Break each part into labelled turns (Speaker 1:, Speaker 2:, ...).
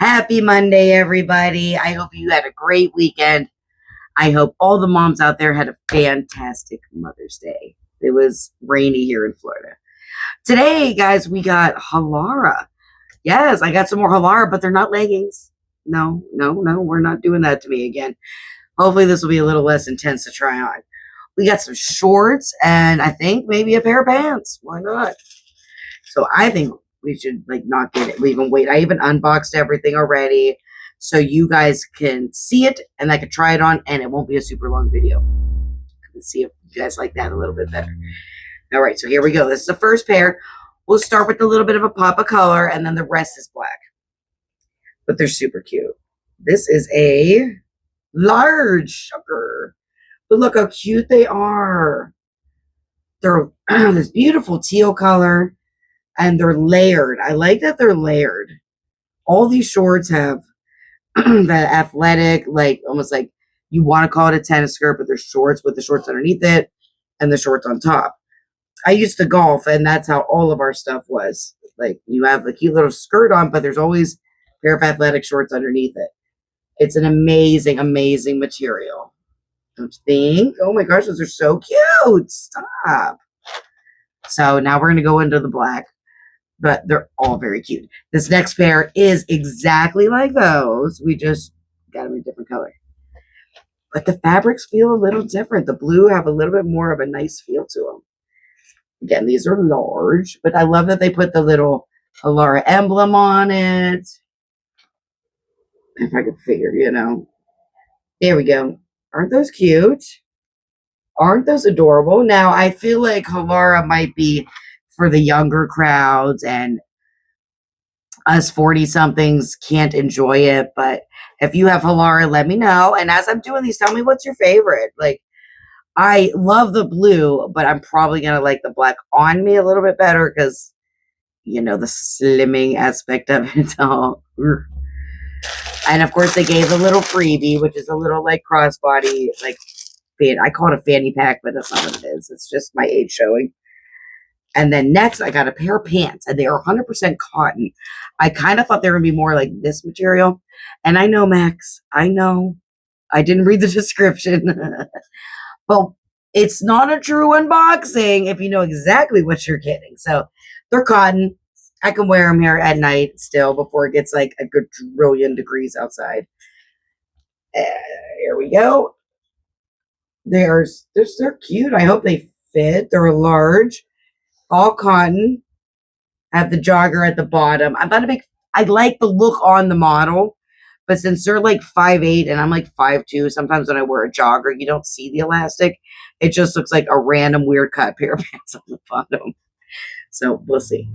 Speaker 1: Happy Monday, everybody. I hope you had a great weekend. I hope all the moms out there had a fantastic Mother's Day. It was rainy here in Florida. Today, guys, we got Halara. Yes, I got some more Halara, but they're not leggings. No, we're not doing that to me again. Hopefully this will be a little less intense to try on. We got some shorts and I think maybe a pair of pants. Why not? So I think we should not get it. We even wait. I even unboxed everything already so you guys can see it and I can try it on and it won't be a super long video. Let's see if you guys like that a little bit better. All right, so here we go. This is the first pair. We'll start with a little bit of a pop of color and then the rest is black. But they're super cute. This is a large sugar. But look how cute they are. They're this beautiful teal color. And they're layered. I like that they're layered. All these shorts have that athletic, almost like you want to call it a tennis skirt, but they're shorts with the shorts underneath it and the shorts on top. I used to golf, and that's how all of our stuff was. You have the cute little skirt on, but there's always a pair of athletic shorts underneath it. It's an amazing, amazing material. Don't you think? Oh my gosh, those are so cute. Stop. So now we're going to go into the black. But they're all very cute. This next pair is exactly like those. We just got them in a different color. But the fabrics feel a little different. The blue have a little bit more of a nice feel to them. Again, these are large. But I love that they put the little Halara emblem on it. If I could figure, There we go. Aren't those cute? Aren't those adorable? Now, I feel like Halara might be for the younger crowds and us 40-somethings can't enjoy it. But if you have Halara, let me know. And as I'm doing these, tell me what's your favorite. I love the blue, but I'm probably going to like the black on me a little bit better because, the slimming aspect of it all. And, of course, they gave a little freebie, which is a little, crossbody, I call it a fanny pack, but that's not what it is. It's just my age showing. And then next, I got a pair of pants, and they are 100% cotton. I kind of thought they were going to be more like this material. And I know, Max, I know. I didn't read the description. But it's not a true unboxing if you know exactly what you're getting. So they're cotton. I can wear them here at night still before it gets a good trillion degrees outside. Here we go. They're cute. I hope they fit. They're large. All cotton. Have the jogger at the bottom. I like the look on the model, but since they're 5'8" and I'm 5'2", sometimes when I wear a jogger, you don't see the elastic. It just looks like a random weird cut pair of pants on the bottom. So we'll see.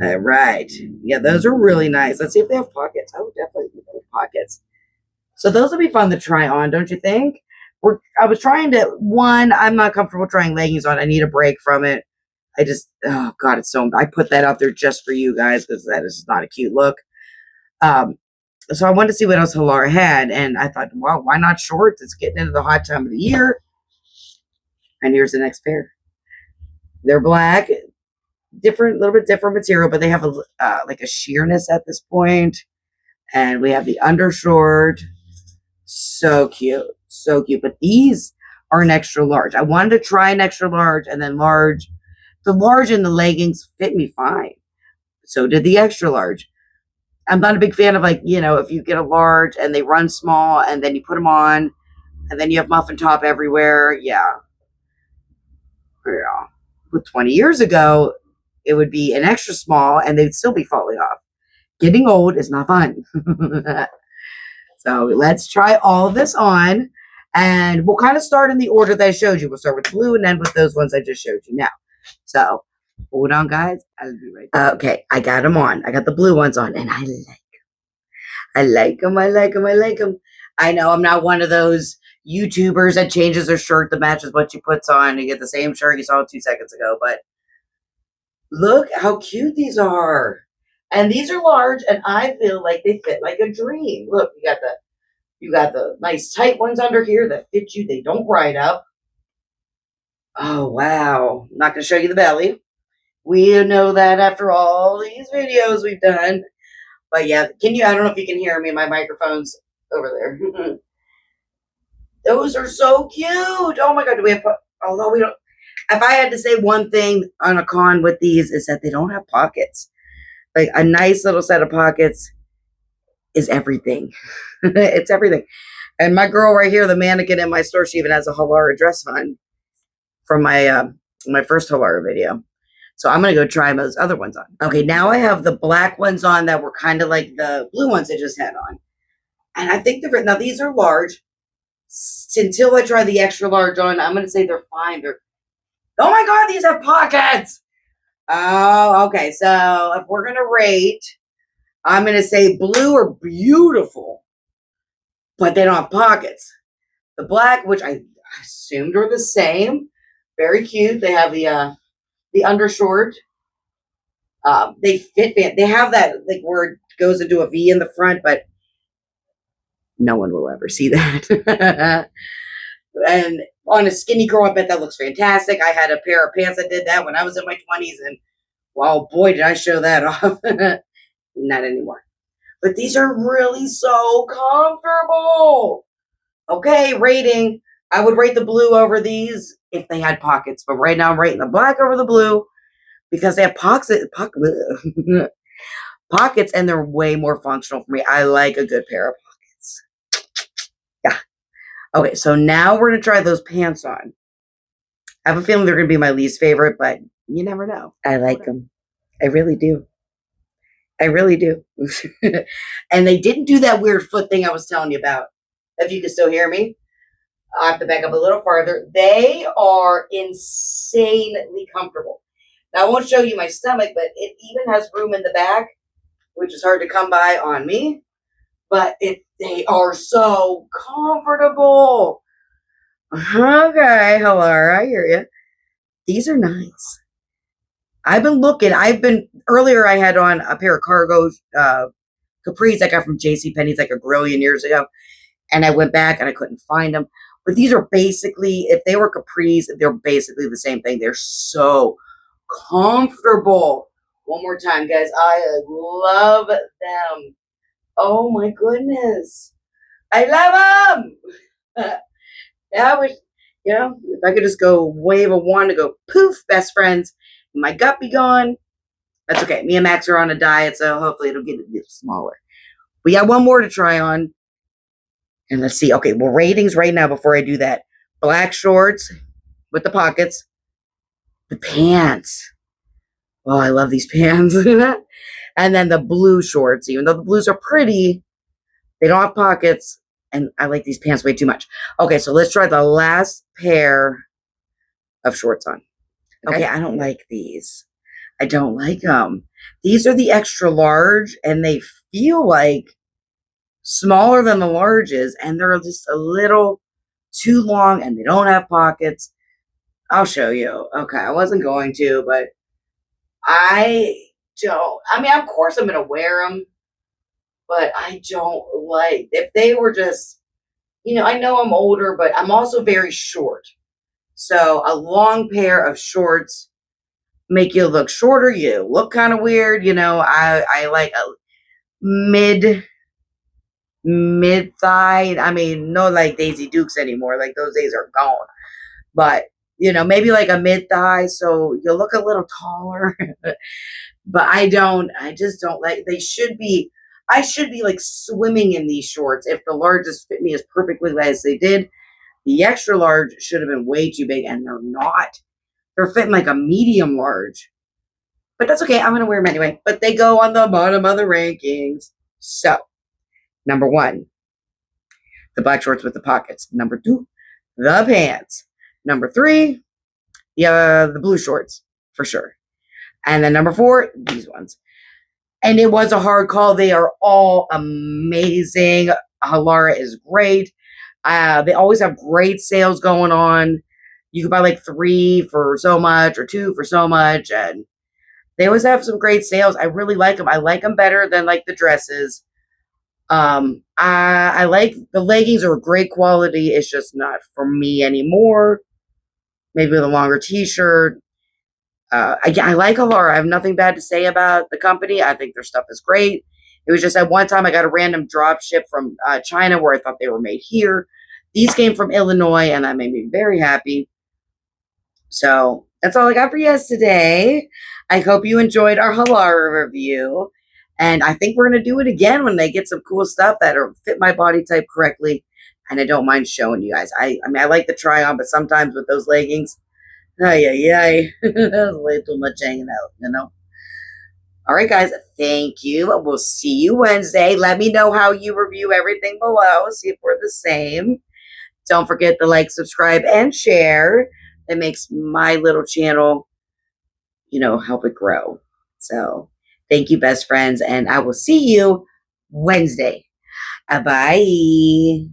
Speaker 1: All right. Yeah, those are really nice. Let's see if they have pockets. Oh, definitely have pockets. So those will be fun to try on, don't you think? I was trying to, I'm not comfortable trying leggings on. I need a break from it. Oh God, I put that out there just for you guys because that is not a cute look. So I wanted to see what else Halara had, and I thought, wow, why not shorts? It's getting into the hot time of the year. And here's the next pair. They're black, little bit different material, but they have a sheerness at this point. And we have the undershort. So cute, so cute. But these are an extra large. I wanted to try an extra large and then large. The large and the leggings fit me fine. So did the extra large. I'm not a big fan of if you get a large and they run small and then you put them on and then you have muffin top everywhere. Yeah. But 20 years ago, it would be an extra small and they'd still be falling off. Getting old is not fun. So let's try all of this on and we'll kind of start in the order that I showed you. We'll start with blue and then with those ones I just showed you now. So, hold on, guys. I'll be right back. Okay, I got them on. I got the blue ones on, and I like them. I like them. I know I'm not one of those YouTubers that changes their shirt that matches what she puts on. You get the same shirt you saw 2 seconds ago, but look how cute these are. And these are large, and I feel like they fit like a dream. Look, you got the nice tight ones under here that fit you. They don't ride up. Oh, wow. I'm not going to show you the belly. We know that after all these videos we've done. But yeah, I don't know if you can hear me. My microphone's over there. Those are so cute. Oh my God. Although we don't, if I had to say one thing on a con with these is that they don't have pockets. Like a nice little set of pockets is everything. It's everything. And my girl right here, the mannequin in my store, she even has a Halara dress on from my first Halara video. So I'm going to go try those other ones on. Okay, now I have the black ones on that were kind of like the blue ones I just had on. And I think now these are large. Until I try the extra large on, I'm going to say they're fine. Oh my God, these have pockets. Oh, okay. So if we're going to rate, I'm going to say blue are beautiful, but they don't have pockets. The black, which I assumed are the same, very cute. They have the undershort. They fit. They have that like where it goes into a V in the front, but no one will ever see that. And on a skinny girl, I bet that looks fantastic. I had a pair of pants that did that when I was in my 20s, and wow, boy, did I show that off. Not anymore. But these are really so comfortable. Okay, rating. I would rate the blue over these if they had pockets, but right now I'm rating the black over the blue because they have pockets and they're way more functional for me. I like a good pair of pockets. Yeah. Okay, so now we're going to try those pants on. I have a feeling they're going to be my least favorite, but you never know. I like them. I really do. I really do. And they didn't do that weird foot thing I was telling you about. If you can still hear me, I have to back up a little farther. They are insanely comfortable. Now, I won't show you my stomach, but it even has room in the back, which is hard to come by on me. But they are so comfortable. Okay, Halara, I hear you. These are nice. Earlier I had on a pair of cargo capris I got from JCPenney's like a grillion years ago. And I went back and I couldn't find them. But these are basically, if they were capris, they're basically the same thing. They're so comfortable. One more time, guys. I love them. Oh my goodness. I love them. That was, if I could just go wave a wand and go poof, best friends, my gut be gone. That's okay. Me and Max are on a diet, so hopefully it'll get a bit smaller. We got one more to try on. And let's see. Okay, well, ratings right now before I do that. Black shorts with the pockets. The pants. Oh, I love these pants. And then the blue shorts. Even though the blues are pretty, they don't have pockets. And I like these pants way too much. Okay, so let's try the last pair of shorts on. Okay, I don't like these. I don't like them. These are the extra large, and they feel like smaller than the larges, and they're just a little too long, and they don't have pockets. I'll show you. Okay, I wasn't going to, but I don't. I mean, of course I'm going to wear them, but I don't like, if they were just, I know I'm older, but I'm also very short. So a long pair of shorts make you look shorter. You look kind of weird. I like a mid thigh. I mean, no like Daisy Dukes anymore. Like those days are gone. But, maybe like a mid thigh. So you look a little taller. But I just don't like, I should be like swimming in these shorts. If the larges fit me as perfectly as they did, the extra large should have been way too big, and they're not. They're fitting like a medium large. But that's okay. I'm going to wear them anyway. But they go on the bottom of the rankings. So, number 1, the black shorts with the pockets. Number 2, the pants. Number 3, the blue shorts, for sure. And then number 4, these ones. And it was a hard call. They are all amazing. Halara is great. They always have great sales going on. You can buy like 3 for so much or 2 for so much. And they always have some great sales. I really like them. I like them better than like the dresses. I like the leggings are great quality. It's just not for me anymore. Maybe with a longer t-shirt. I like Halara. I have nothing bad to say about the company. I think their stuff is great. It was just at one time I got a random drop ship from China where I thought they were made here. These came from Illinois, and that made me very happy. So that's all I got for you guys today. I hope you enjoyed our Halara review. And I think we're going to do it again when they get some cool stuff that fit my body type correctly. And I don't mind showing you guys. I mean, I like the try on, but sometimes with those leggings, that's way too much hanging out, you know? All right, guys, thank you. We'll see you Wednesday. Let me know how you review everything below. See if we're the same. Don't forget to like, subscribe, and share. It makes my little channel, help it grow. So thank you, best friends, and I will see you Wednesday. Bye.